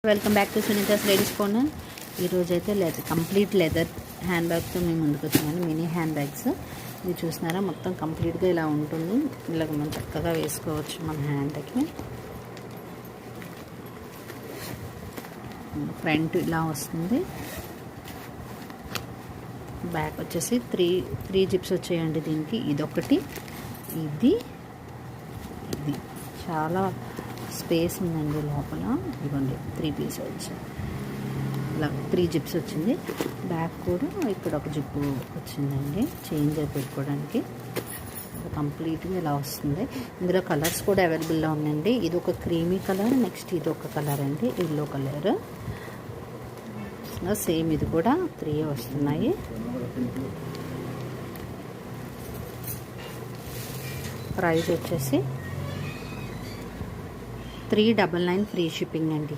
Welcome back to Sunita's ladies corner. ఈరోజు అయితే complete leather hand బ్యాగ్తో మేము ముందుకు వచ్చామండి. మినీ హ్యాండ్ బ్యాగ్స్ ఇది చూస్తున్నారా, మొత్తం కంప్లీట్గా ఇలా ఉంటుంది. ఇలాగ మనం చక్కగా వేసుకోవచ్చు మన హ్యాండ్కి. ఫ్రంట్ ఇలా వస్తుంది, బ్యాక్ వచ్చేసి త్రీ జిప్స్ వచ్చాయండి దీనికి. ఇదొకటి, ఇది చాలా స్పేస్ ఉందండి లోపల. ఇవ్వండి 3 పీస్ వచ్చాయి, ఇలా 3 జిప్స్ వచ్చింది. బ్యాక్ కూడా ఇక్కడ ఒక జిప్పు వచ్చిందండి చేంజ్ పెట్టుకోవడానికి. కంప్లీట్గా ఇలా వస్తుంది. ఇందులో కలర్స్ కూడా అవైలబుల్లో ఉన్నాయండి. ఇది ఒక క్రీమీ కలర్, నెక్స్ట్ ఇది ఒక కలర్ అండి, ఎల్లో కలర్. సేమ్ ఇది కూడా 3 వస్తున్నాయి. ప్రైస్ వచ్చేసి 399 ఫ్రీ షిప్పింగ్ అండి.